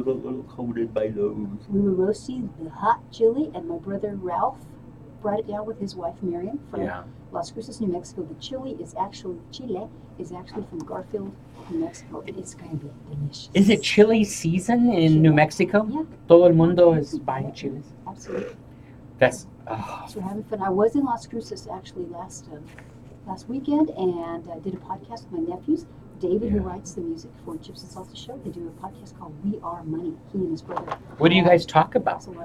Coated by those. We were roasting the hot chili, and my brother Ralph brought it down with his wife Marion from Yeah. Las Cruces, New Mexico. The chile is actually from Garfield, New Mexico. It's going to be Is it delicious. chili season in New Chile. Mexico? Yeah, Todo el yeah, mundo is buying yeah, chiles. absolutely. That's oh, So we're having fun. I was in Las Cruces actually last weekend and did a podcast with my nephews. David, who yeah. writes the music for Chips and Salsa Show, they do a podcast called We Are Money. He and his brother What do you Brad. guys talk about? So,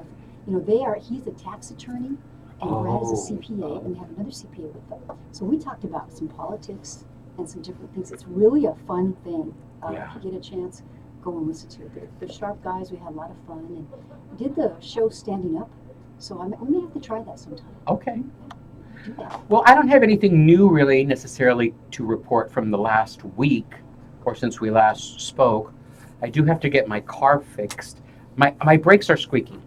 they are. He's a tax attorney, and Brad is a Oh, CPA, and they have another CPA with them. So we talked about some politics and some different things. It's really a fun thing. yeah. If you get a chance, go and listen to it. They're sharp guys. We had a lot of fun, and we did the show standing up. So we may have to try that sometime. Okay. Do that. Well, I don't have anything new really necessarily to report from the last week or since we last spoke. I do have to get my car fixed. My brakes are squeaking.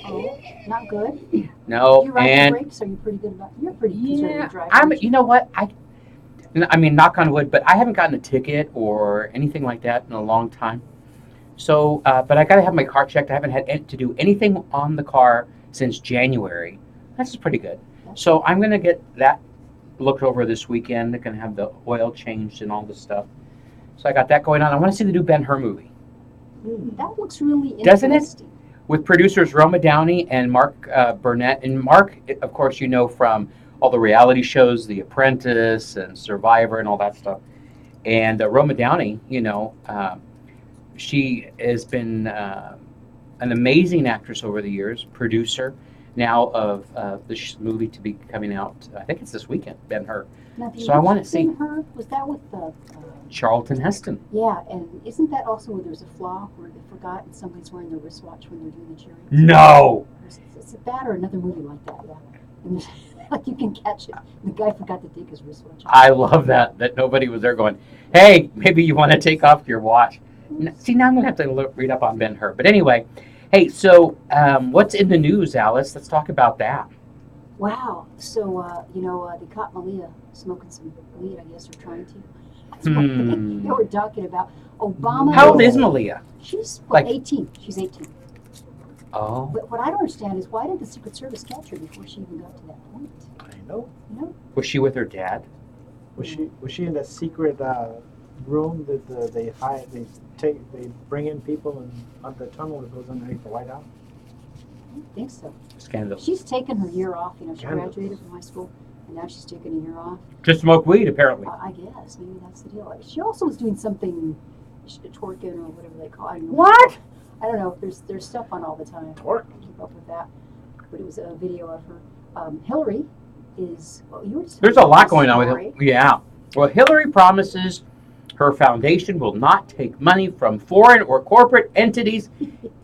Oh, not good. No, You ride the and brakes? Are you pretty good about? You're a pretty yeah, conservative driver, I'm. aren't You you? know what? I mean, knock on wood, but I haven't gotten a ticket or anything like that in a long time. So, but I got to have my car checked. I haven't had to do anything on the car since January. That's pretty good. That's So I'm gonna get that looked over this weekend. They're gonna have the oil changed and all this stuff. So I got that going on. I want to see the new Ben Hur movie, that looks really doesn't it? interesting. With producers Roma Downey and Mark Burnett. And Mark, of course, you know from all the reality shows, The Apprentice and Survivor and all that stuff. And Roma Downey, she has been an amazing actress over the years, producer now of this movie to be coming out. I think it's this weekend, Ben Hur. Now, the So I want to original see Ben-Hur, was that with the? Charlton Heston. Yeah, and isn't that also where there's a flaw where they forgot and somebody's wearing their wristwatch when they're doing the cheering? No, Is it that or another movie like that? Yeah, and like you can catch it. The guy forgot to take his wristwatch off. I love that nobody was there going, hey, maybe you want to take off your watch. See, now I'm gonna have to read up on Ben Hur. But anyway, hey, so what's in the news, Alice? Let's talk about that. Wow. So they caught Malia smoking some weed. I guess, or trying to. That's what they Hmm. were talking about. Obama How old is is. Malia? She's Like, 18. She's 18. oh, But what I don't understand is why did the Secret Service catch her before she even got to that point? I know. You know? was she with her dad? Was she in that secret room that they bring in people and on the tunnel that goes underneath the White House? I don't think so. Scandal. She's taken her year off. She Scandal. graduated from high school, and now she's taken a year off. To smoke weed, apparently. I guess maybe that's the deal. She also was doing something, twerking or whatever they call it. What? I don't know. There's stuff on all the time. Twerk. I keep up with that. But it was a video of her. Hillary is. Well, you were just There's a lot going on with story. it. Yeah. Well, Hillary promises her foundation will not take money from foreign or corporate entities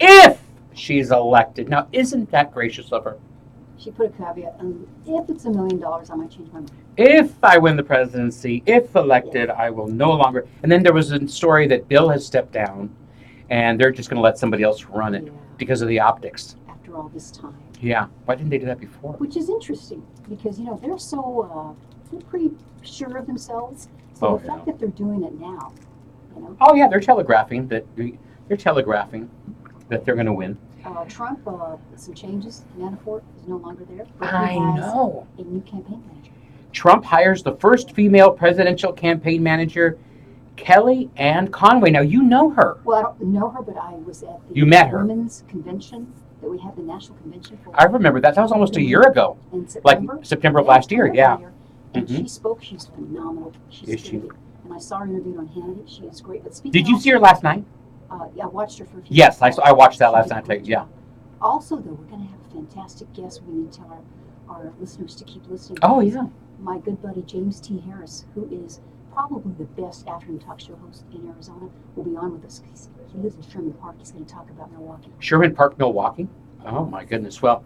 if she's elected. Now, isn't that gracious of her? She put a caveat. If it's $1 million, I might change my mind. If I win the presidency, if elected, I will no longer. And then there was a story that Bill has stepped down, and they're just going to let somebody else run it Yeah. because of the optics. After all this time, Yeah. Why didn't they do that before? which is interesting because they're pretty sure of themselves. So Oh, the fact that they're doing it now, Oh yeah, they're telegraphing that they're going to win. Trump, some changes. Manafort is no longer there. But he I has know. a new campaign manager. Trump hires the first female presidential campaign manager, Kelly Ann Conway. Now you know her. Well, I don't know her, but I was at the You met her. women's convention that we had, the national convention for. I remember that. That was almost a year ago, in like September. September of last year. Yeah. And Mhm. she spoke. She's phenomenal. She's Is she? great. And I saw her interviewed on Hannity. She is great. But speaking Did you see her last night? Yeah, I watched her for a few Yes, minutes. I watched that She last did a night. great Yeah. job. Also, though, we're going to have a fantastic guest. We need to tell our listeners to keep listening. Oh because yeah. My good buddy James T. Harris, who is probably the best afternoon talk show host in Arizona, will be on with us. He lives in Sherman Park. He's going to talk about Milwaukee. Sherman Park, Milwaukee. Oh my goodness. Well,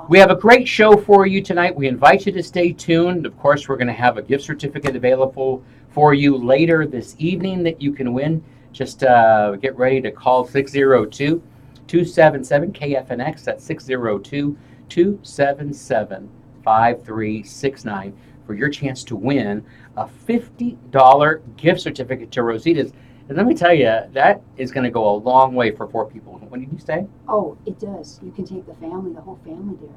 we have a great show for you tonight. We invite you to stay tuned. Of course, we're going to have a gift certificate available for you later this evening that you can win. Just get ready to call 602-277-KFNX. That's 602-277-5369 for your chance to win a $50 gift certificate to Rosita's And let me tell you, that is going to go a long way for 4 people. When did you say? Oh, it does. You can take the family, the whole family there,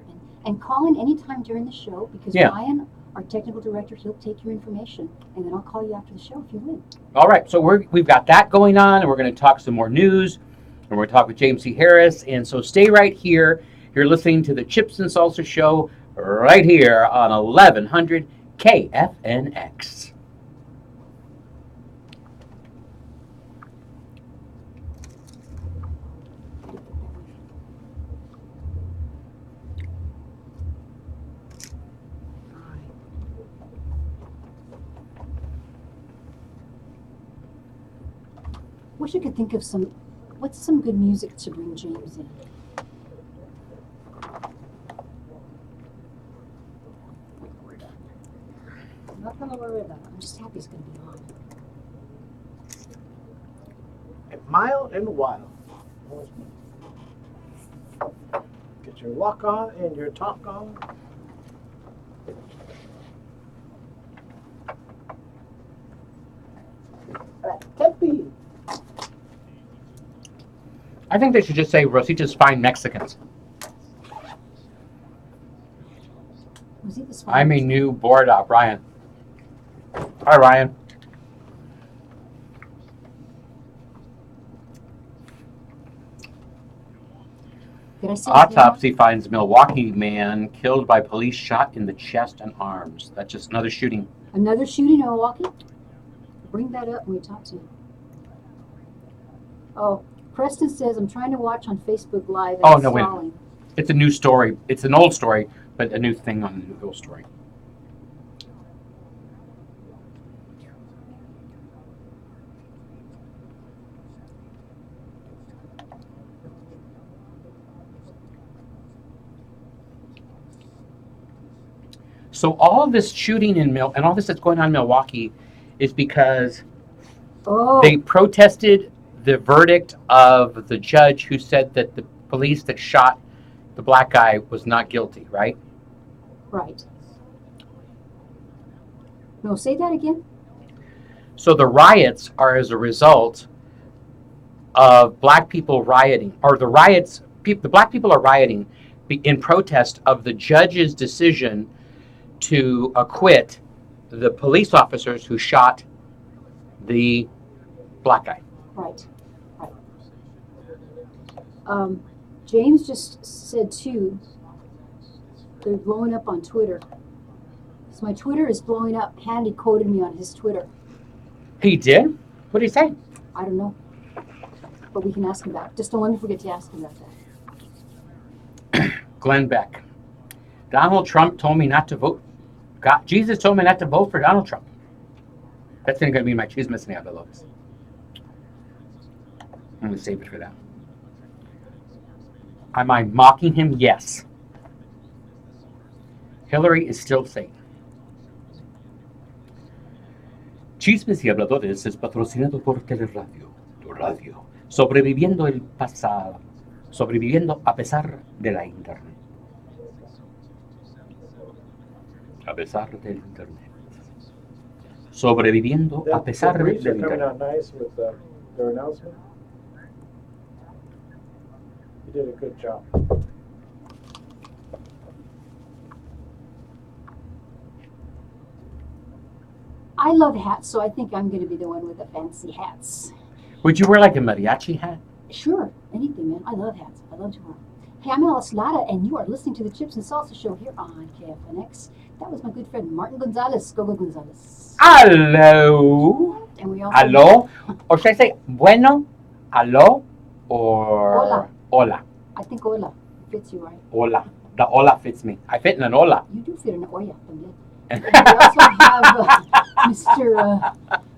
and call in anytime during the show because Yeah. Ryan, our technical director, he'll take your information, and then I'll call you after the show if you win. All right, so we've got that going on, and we're going to talk some more news, and we're going to talk with James C. Harris. And so stay right here. You're listening to the Chips and Salsa Show right here on 1100 KFNX. Wish I could think of what's some good music to bring James in. Not gonna worry about it. I'm just happy he's gonna be on. Mild and wild. Get your walk on and your talk on. Tempe. I think they should just say Rosita's Fine Mexicans. Was he this I'm a new board op, Ryan. Hi, Ryan. Did I say his name? Autopsy finds Milwaukee man killed by police shot in the chest and arms. That's just another shooting. Another shooting in Milwaukee? Bring that up when we talk to him. Oh, Preston says, I'm trying to watch on Facebook Live. And Oh, it's no, wait. stalling. It's a new story. It's an old story, but a new thing on the old story. So all of this shooting and all this that's going on in Milwaukee is because Oh, they protested the verdict of the judge who said that the police that shot the black guy was not guilty, right? right. No, say that again. So the riots are as a result of black people rioting, or the riots, the black people are rioting in protest of the judge's decision to acquit the police officers who shot the black guy. Right, right. James just said too, they're blowing up on Twitter. So my Twitter is blowing up. Handy quoted me on his Twitter. He did? What did he say? I don't know. But we can ask him that. Just don't let me forget to ask him about that. Glenn Beck. Donald Trump told me not to vote. Jesus told me not to vote for Donald Trump. That's going to be my cheese missing out of Lotus. I'm going to save it for that. Am I mocking him? Yes. Hillary is still Satan. Chismes y Habladores es patrocinado por Teleradio, tu radio, sobreviviendo el pasado, sobreviviendo a pesar de la internet. A pesar del internet. Sobreviviendo a pesar the briefs are del coming internet. out nice with their announcement. You did a good job. I love hats, so I think I'm going to be the one with the fancy hats. Would you wear like a mariachi hat? Sure, anything, man. I love hats. I love to wear them. Hey, I'm Alice Lara, and you are listening to the Chips and Salsa Show here on KFNX. That was my good friend Martin Gonzalez. Go Gonzalez. Hello. And we also Hello. Or should I say bueno? Hello? Or Hola. Hola. I think hola fits you right. Hola. The hola fits me. I fit in an hola. You do fit in an olla también. And we also have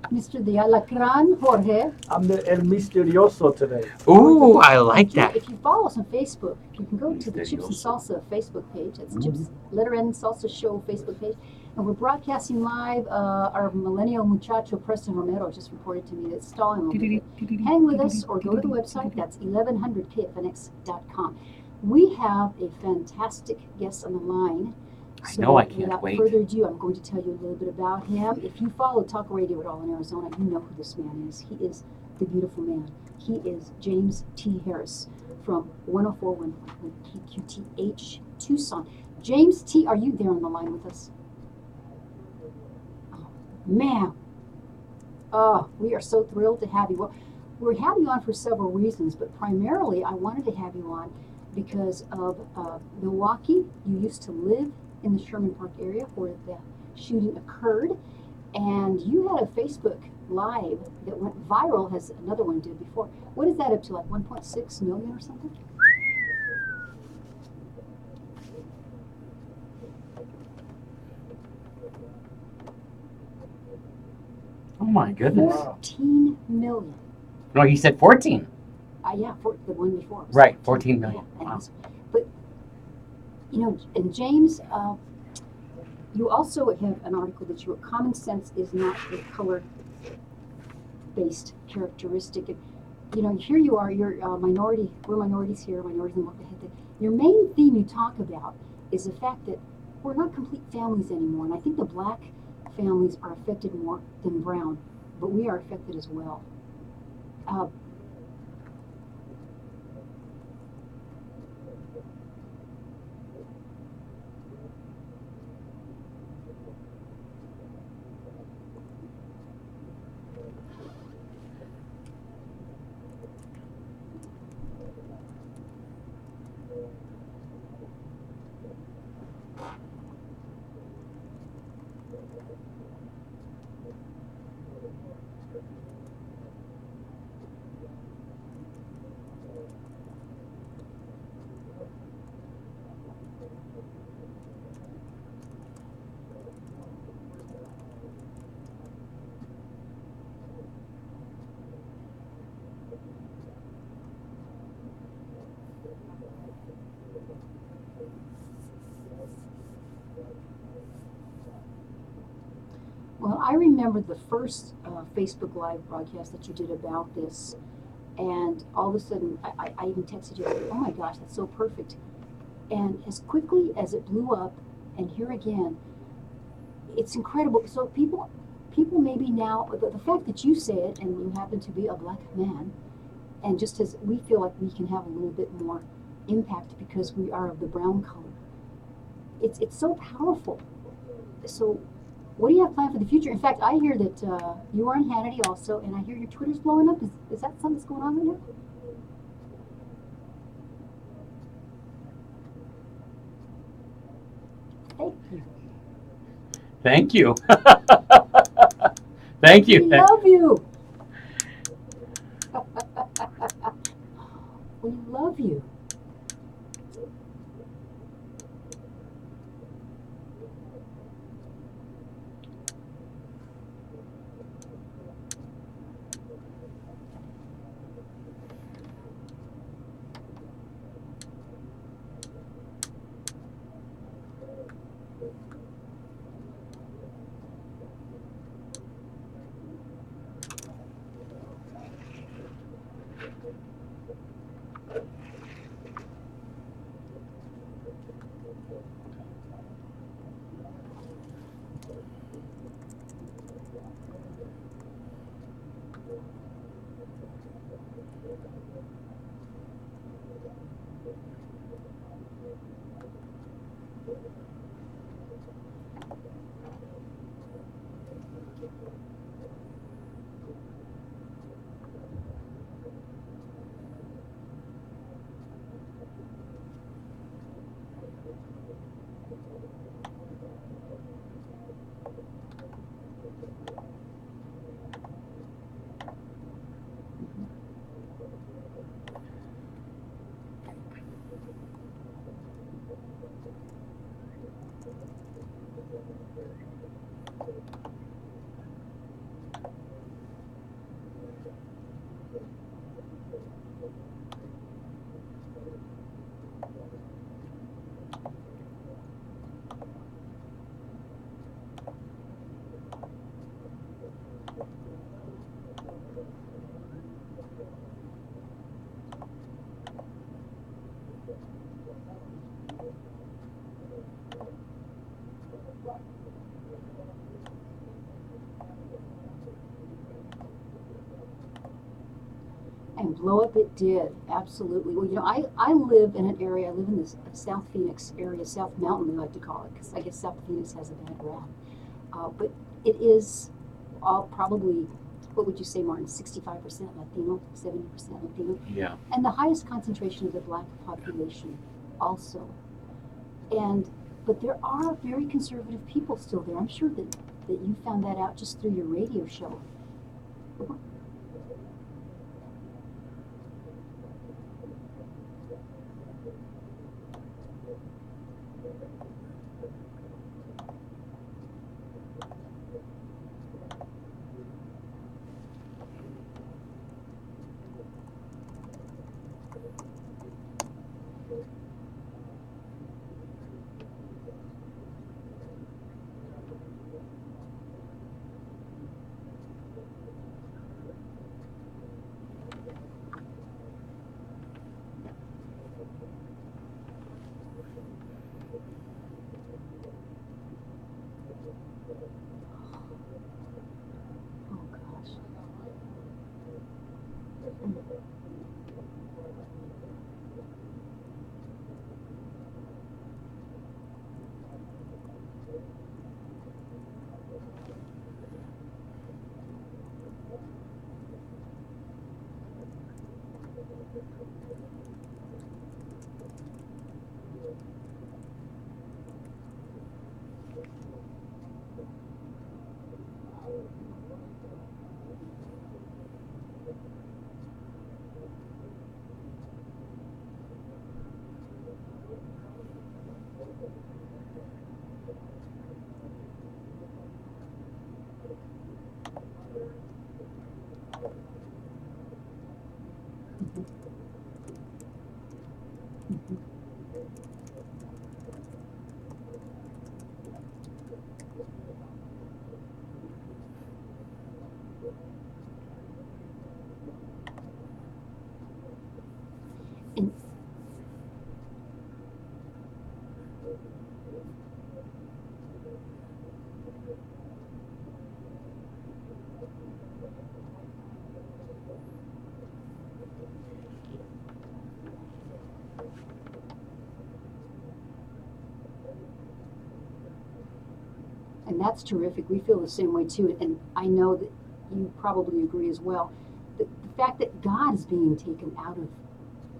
Mr. the Alacran, Jorge. I'm the El Misterioso today. Ooh, I like that. If you follow us on Facebook, you can go to the Chips and Salsa Facebook page. That's Chips, letter N, Salsa Show Facebook page. And we're broadcasting live. Our millennial muchacho, Preston Romero, just reported to me that it's stalling a little bit. Hang with us or go to the website. That's 1100kfnx.com. We have a fantastic guest on the line. I know, I can't without wait. further ado, I'm going to tell you a little bit about him. If you follow Talk Radio at all in Arizona, you know who this man is. He is the beautiful man. He is James T. Harris from 104.1 KQTH Tucson. James T., are you there on the line with us? Oh, man. Oh, we are so thrilled to have you. Well, we're having you on for several reasons, but primarily I wanted to have you on because of Milwaukee. You used to live in the Sherman Park area where the shooting occurred, and you had a Facebook Live that went viral, as another one did before. What is that up to, like 1.6 million or something? Oh my goodness. 14 million. No, he said 14. Yeah, for the one before. Right, 14 million. Yeah, Wow. but, you know, and James, you also have an article that you wrote, Common Sense is Not a Color-Based Characteristic. And, you know, here you are, you're minority, we're minorities here, minorities in the your main theme you talk about is the fact that we're not complete families anymore. And I think the black families are affected more than brown, but we are affected as well. Well, I remember the first Facebook Live broadcast that you did about this, and all of a sudden, I even texted you, oh my gosh, that's so perfect. And as quickly as it blew up, and here again, it's incredible. So people maybe now, the fact that you say it, and you happen to be a black man, and just as we feel like we can have a little bit more impact because we are of the brown color, it's so powerful. So what do you have planned for the future? In fact, I hear that you are on Hannity also, and I hear your Twitter's blowing up. Is that something that's going on right now? Thank you. Thank you. We love you. We love you. blow up, it did. Absolutely. Well, I live in an area, I live in this South Phoenix area, South Mountain, they like to call it, because I guess South Phoenix has a bad rap. But it is all probably, what would you say, Martin, 65% Latino, 70% Latino? Yeah. And the highest concentration of the black population also. But there are very conservative people still there. I'm sure that you found that out just through your radio show. Oh gosh. And And that's terrific. We feel the same way too. And I know that you probably agree as well. The fact that God is being taken out of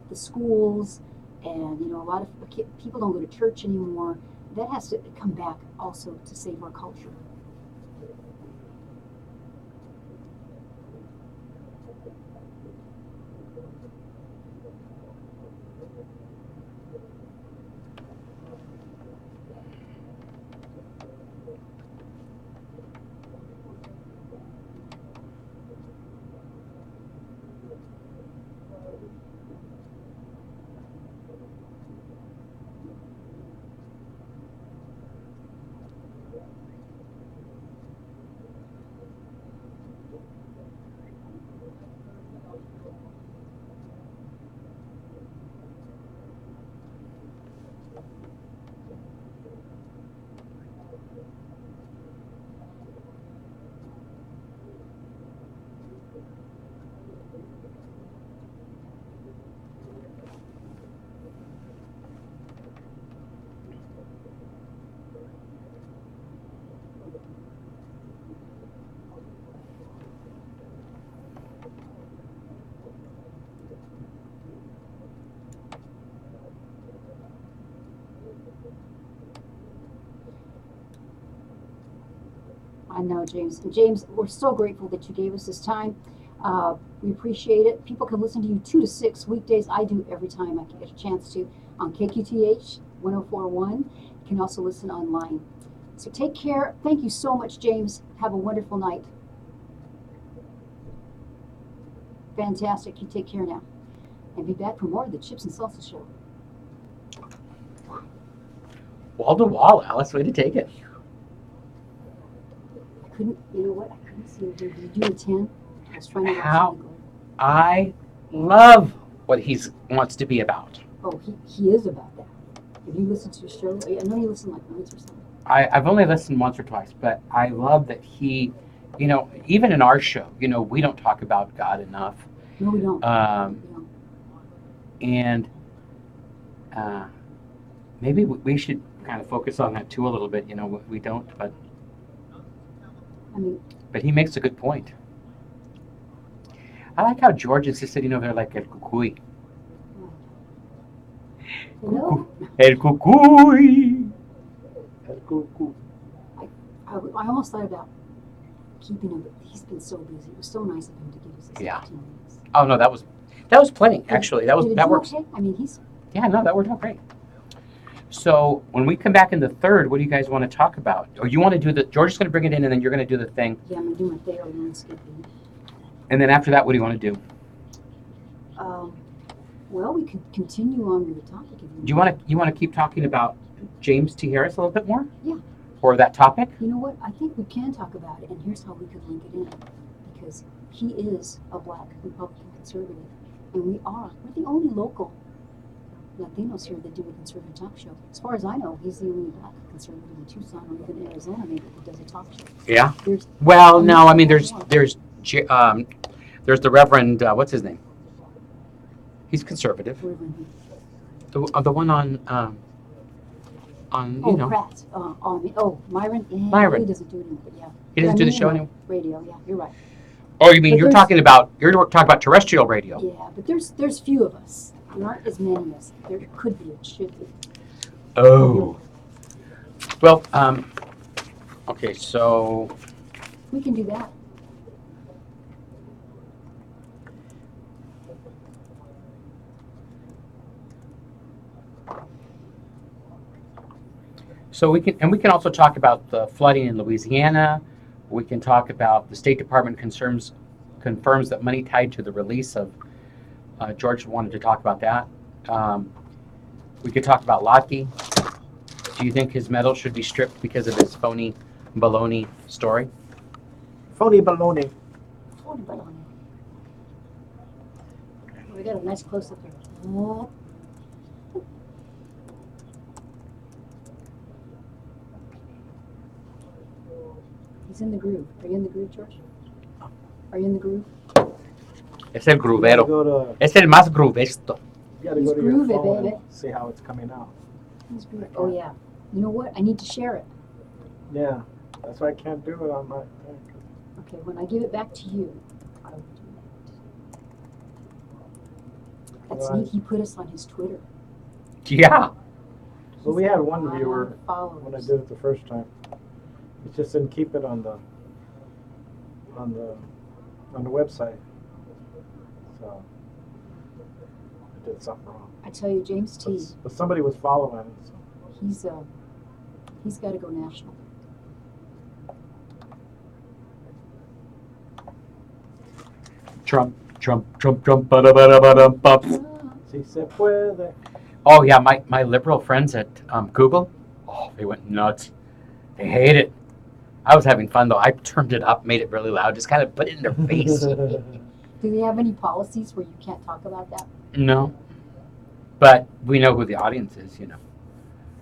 the schools, and a lot of people don't go to church anymore, that has to come back also to save our culture. I know, James. And James, we're so grateful that you gave us this time. We appreciate it. People can listen to you 2 to 6 weekdays. I do every time I can get a chance to on KQTH 1041. You can also listen online. So take care. Thank you so much, James. Have a wonderful night. Fantastic. You take care now. And be back for more of the Chips and Salsa Show. Wall to wall, Alice. Way to take it. You know what? I couldn't see it. Did you attend? I was trying to watch How? it. I love what he wants to be about. Oh, he is about that. Have you listened to his show? I know you listened like once or something. I've only listened once or twice, but I love that he, even in our show, we don't talk about God enough. No, we don't. Um, We don't. and maybe we should kind of focus on that too a little bit. You know, we don't, but I mean, he makes a good point. I like how George is just sitting over there like El Cucuy. hello? El Cucuy. I almost thought about keeping him, but he's been so busy. It was so nice of him to give us this Yeah. 15 minutes. Oh no, that was plenty actually. That Did it that do works. okay? I mean, he's Yeah, no, that worked out great. So when we come back in the third, what do you guys want to talk about? Or you want to do the? George is going to bring it in, and then you're going to do the thing. yeah, I'm gonna do my Theo landscaping. And then after that, what do you want to do? Well, we could continue on with the topic. If Do you want to keep talking about James T. Harris a little bit more? Yeah. Or that topic? You know what? I think we can talk about it, and here's how we could link it in. Because he is a black Republican conservative, and we're the only local Latinos here that do a conservative talk show. As far as I know, he's the only black conservative in Tucson or even Arizona maybe that does a talk show. Yeah. There's Well, no, I mean there's the Reverend what's his name? He's conservative. The one on you know. Pratt. Myron. Yeah, Myron. He doesn't do it anymore, but yeah. He doesn't do the show anymore. Radio, yeah, you're right. Oh, you mean But you're talking about terrestrial radio? Yeah, but there's few of us. There aren't as many as there could be or should be. Oh. Well, okay, so We can do that. we can also talk about the flooding in Louisiana. We can talk about the State Department confirms that money tied to the release of George wanted to talk about that. We could talk about Lotke. Do you think his medal should be stripped because of his phony baloney story? Phony baloney. We got a nice close up there. Oh. He's in the groove. Are you in the groove, George? Are you in the groove? Es el grubero. You Es el más grubesto. gotta He's go to your groovy, phone baby. and see how it's coming out. He's groove. Oh yeah. You know what? I need to share it. Yeah, that's why I can't do it on my thing. Okay, when I give it back to you, I will do that. That's Right. neat. He put us on his Twitter. Yeah. But we had one viewer followers. when I did it the first time. It just didn't keep it on the website. So I did something wrong. I tell you, James T. But somebody was following it. So. He's got to go national. Trump, ba-da-ba-da-ba-dum-bum. Si se puede. Oh yeah, my liberal friends at Google, oh, they went nuts. They hate it. I was having fun though. I turned it up, made it really loud, just kind of put it in their face. Do they have any policies where you can't talk about that? No, but we know who the audience is, you know.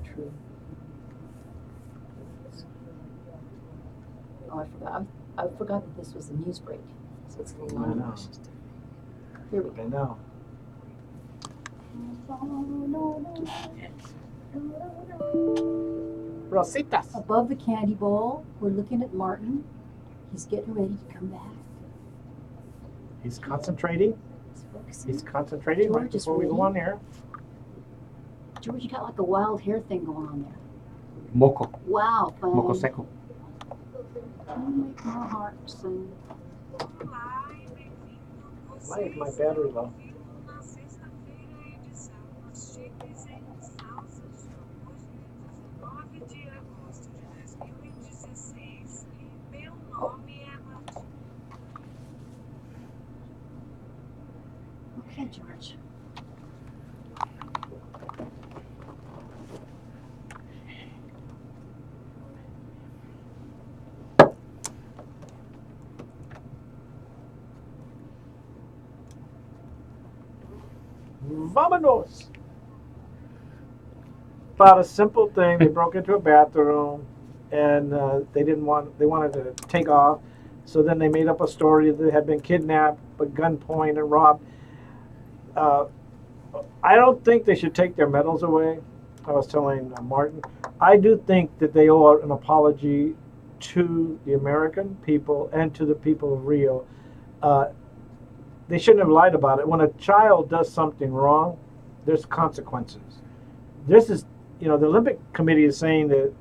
True. Oh, I forgot. I forgot that this was a news break. So it's a little I long. know. Here we go. I know. Rositas. Above the candy bowl, we're looking at Martin. He's getting ready to come back. He's concentrating. He's focusing. He's concentrating right George is before we go ready. on here. George, you got like a wild hair thing going on there. Moco, Wow, fun. moco seco. Don't make my heart sing. Why is my battery low? Okay, George. Vámonos! About a simple thing. They broke into a bathroom and they wanted to take off. So then they made up a story that they had been kidnapped, at gunpoint, and robbed. I don't think they should take their medals away. I was telling Martin, I do think that they owe an apology to the American people and to the people of Rio. They shouldn't have lied about it. When a child does something wrong, there's consequences. This is, the Olympic Committee is saying that